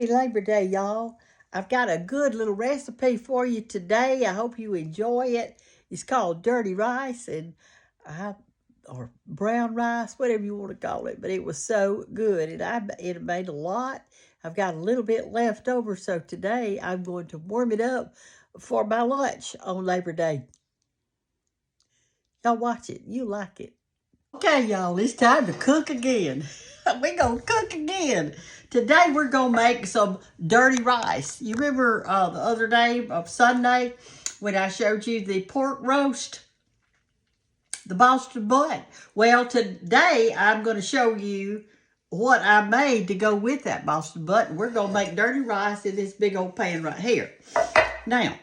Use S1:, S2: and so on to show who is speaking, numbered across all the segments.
S1: Happy Labor Day, y'all. I've got a good little recipe for you today. I hope you enjoy it. It's called dirty rice or brown rice, whatever you want to call it. But it was so good, and it made a lot. I've got a little bit left over, so today I'm going to warm it up for my lunch on Labor Day. Y'all watch it. You like it. Okay, y'all, it's time to cook again. We're going to cook again. Today, we're going to make some dirty rice. You remember the other day of Sunday when I showed you the pork roast, the Boston butt? Well, today, I'm going to show you what I made to go with that Boston butt. And we're going to make dirty rice in this big old pan right here. Now,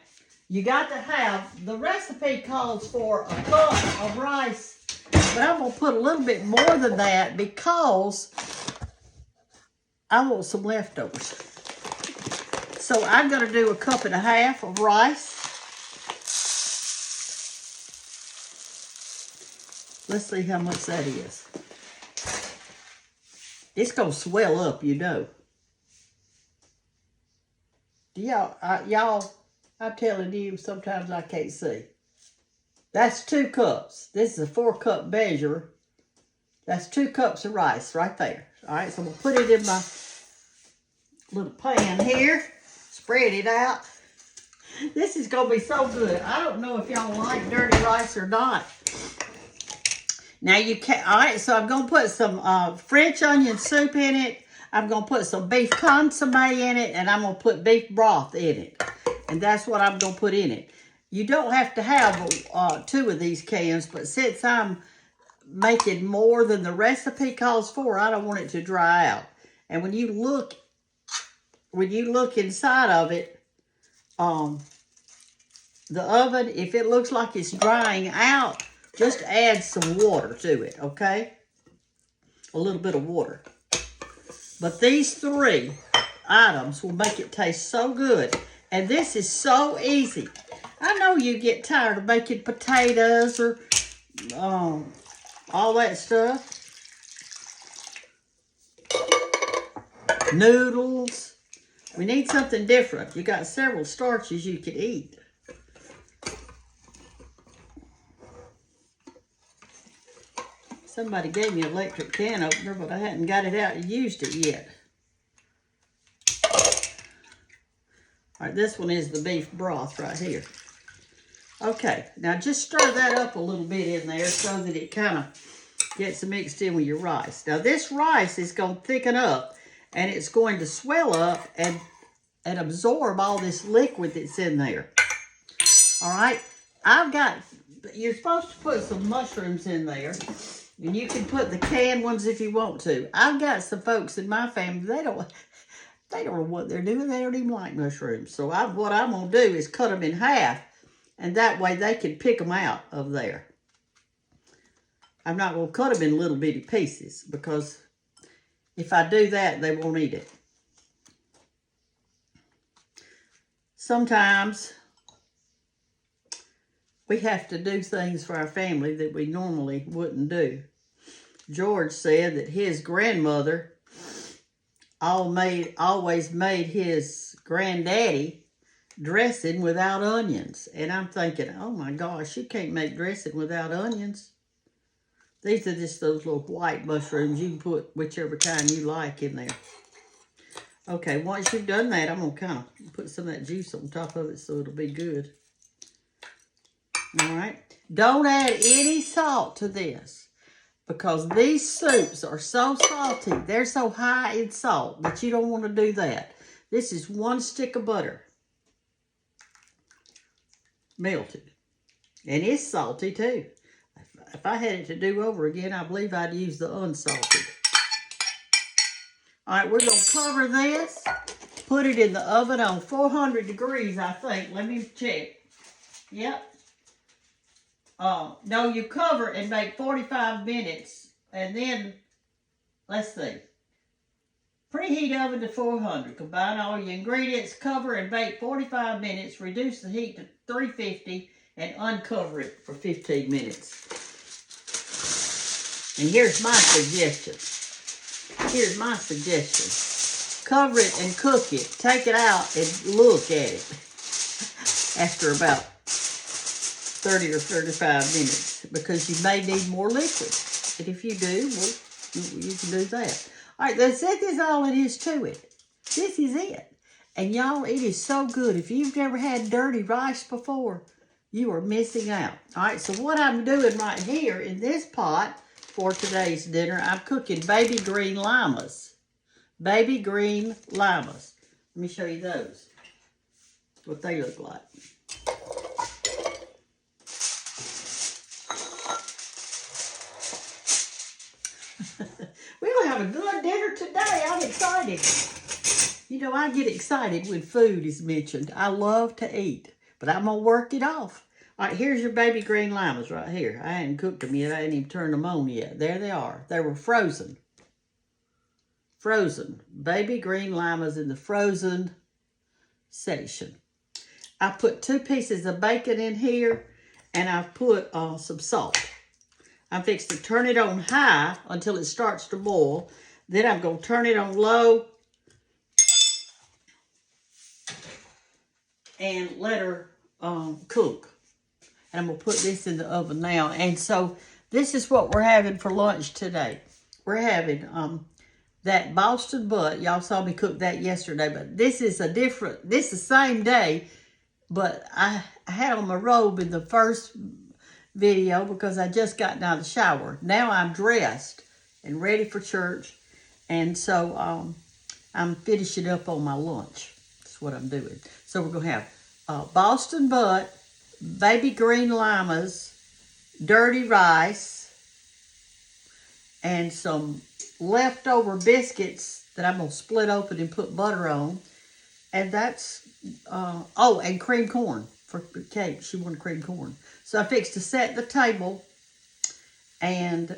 S1: you got to have, the recipe calls for a cup of rice, but I'm going to put a little bit more than that because I want some leftovers. So I'm going to do a cup and a half of rice. Let's see how much that is. It's going to swell up, you know. Y'all, I'm telling you, sometimes I can't see. That's 2 cups. This is a 4-cup measure. That's 2 cups of rice right there. All right, so I'm going to put it in my little pan here. Spread it out. This is going to be so good. I don't know if y'all like dirty rice or not. Now you can, all right, so I'm going to put some French onion soup in it. I'm going to put some beef consomme in it, and I'm going to put beef broth in it. And that's what I'm going to put in it. You don't have to have 2 of these cans, but since I'm making more than the recipe calls for, I don't want it to dry out. And when you look inside of it, the oven, if it looks like it's drying out, just add some water to it, okay? A little bit of water. But these 3 items will make it taste so good. And this is so easy. I know you get tired of making potatoes or all that stuff. Noodles. We need something different. You got several starches you can eat. Somebody gave me an electric can opener, but I hadn't got it out and used it yet. All right, this one is the beef broth right here. Okay, now just stir that up a little bit in there so that it kind of gets mixed in with your rice. Now this rice is going to thicken up, and it's going to swell up and absorb all this liquid that's in there. All right, you're supposed to put some mushrooms in there, and you can put the canned ones if you want to. I've got some folks in my family, they don't know what they're doing. They don't even like mushrooms. So what I'm going to do is cut them in half, and that way they can pick them out of there. I'm not going to cut them in little bitty pieces because if I do that, they won't eat it. Sometimes we have to do things for our family that we normally wouldn't do. George said that his grandmother always made his granddaddy dressing without onions. And I'm thinking, oh my gosh, you can't make dressing without onions. These are just those little white mushrooms. You can put whichever kind you like in there. Okay, once you've done that, I'm going to kind of put some of that juice on top of it so it'll be good. All right. Don't add any salt to this because these soups are so salty. They're so high in salt that you don't want to do that. This is 1 stick of butter. Melted. And it's salty too. If I had it to do over again, I believe I'd use the unsalted. All right, we're going to cover this. Put it in the oven on 400 degrees, I think. Let me check. Yep. No, you cover and bake 45 minutes. And then, let's see. Preheat oven to 400. Combine all your ingredients. Cover and bake 45 minutes. Reduce the heat to 350 and uncover it for 15 minutes. And here's my suggestion. cover it and cook it. Take it out and look at it after about 30 or 35 minutes because you may need more liquid. And if you do, well, you can do that. All right, that's all it is to it. This is it. And y'all, it is so good. If you've never had dirty rice before, you are missing out. All right, so what I'm doing right here in this pot for today's dinner, I'm cooking baby green limas. Baby green limas. Let me show you those, what they look like. We're going to have a good dinner today. I'm excited. You know, I get excited when food is mentioned. I love to eat, but I'm going to work it off. All right, here's your baby green limas right here. I hadn't cooked them yet. I hadn't even turned them on yet. There they are. They were frozen. Frozen. Baby green limas in the frozen section. I put 2 pieces of bacon in here, and I've put some salt. I'm fixing to turn it on high until it starts to boil. Then I'm going to turn it on low and let her cook. And I'm going to put this in the oven now. And so this is what we're having for lunch today. We're having that Boston butt. Y'all saw me cook that yesterday, but this is this is the same day, but I had on my robe in the first video because I just got out of the shower. Now I'm dressed and ready for church. And so I'm finishing up on my lunch. That's what I'm doing. So we're going to have Boston butt, baby green limas, dirty rice, and some leftover biscuits that I'm going to split open and put butter on. And that's, and cream corn for cake. She wanted cream corn. So I fixed to set the table and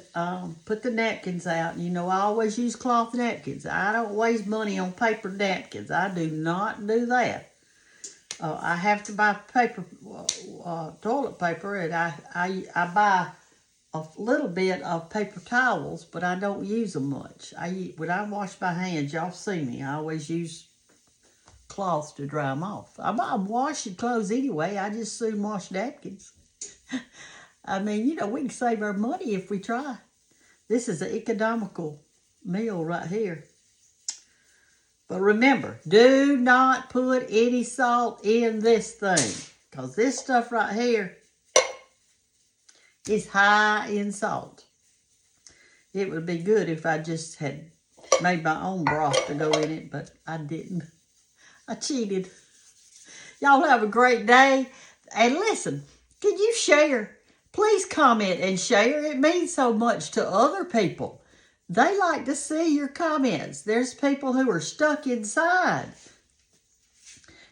S1: put the napkins out. You know, I always use cloth napkins. I don't waste money on paper napkins. I do not do that. I have to buy paper, toilet paper, and I buy a little bit of paper towels, but I don't use them much. When I wash my hands, y'all see me, I always use cloths to dry them off. I'm washing clothes anyway. I just soon wash napkins. I mean, you know, we can save our money if we try. This is an economical meal right here. But remember, do not put any salt in this thing, because this stuff right here is high in salt. It would be good if I just had made my own broth to go in it, but I didn't. I cheated. Y'all have a great day. And listen, can you share? Please comment and share. It means so much to other people. They like to see your comments. There's people who are stuck inside.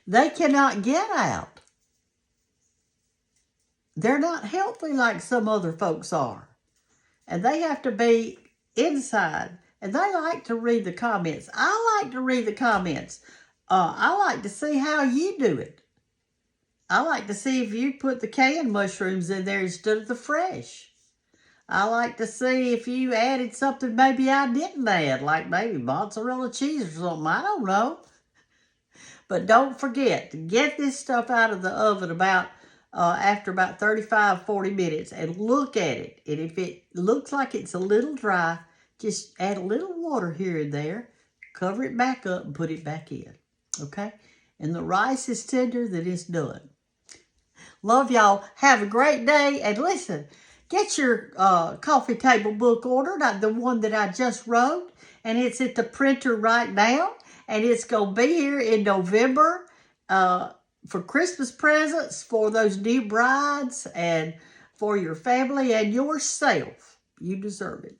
S1: They cannot get out. They're not healthy like some other folks are. And they have to be inside. And they like to read the comments. I like to read the comments. I like to see how you do it. I like to see if you put the canned mushrooms in there instead of the fresh. I like to see if you added something maybe I didn't add, like maybe mozzarella cheese or something. I don't know. But don't forget to get this stuff out of the oven after about 35, 40 minutes and look at it. And if it looks like it's a little dry, just add a little water here and there, cover it back up and put it back in. Okay? And the rice is tender, then it's done. Love y'all. Have a great day. And listen, get your coffee table book ordered, the one that I just wrote. And it's at the printer right now. And it's going to be here in November for Christmas presents for those new brides and for your family and yourself. You deserve it.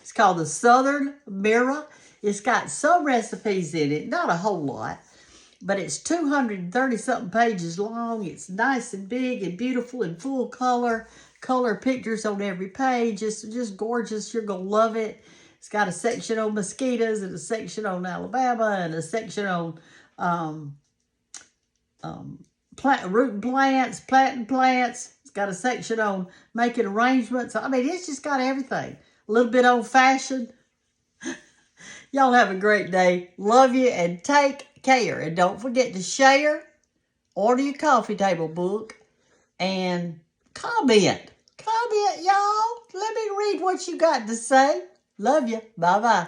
S1: It's called the Southern Mirror. It's got some recipes in it, not a whole lot. But it's 230-something pages long. It's nice and big and beautiful and full color. Color pictures on every page. It's just gorgeous. You're going to love it. It's got a section on mosquitoes and a section on Alabama and a section on rooting plants, planting plants. It's got a section on making arrangements. I mean, it's just got everything. A little bit old-fashioned. Y'all have a great day. Love you and take care. And don't forget to share, order your coffee table book, and comment. Comment, y'all. Let me read what you got to say. Love you. Bye-bye.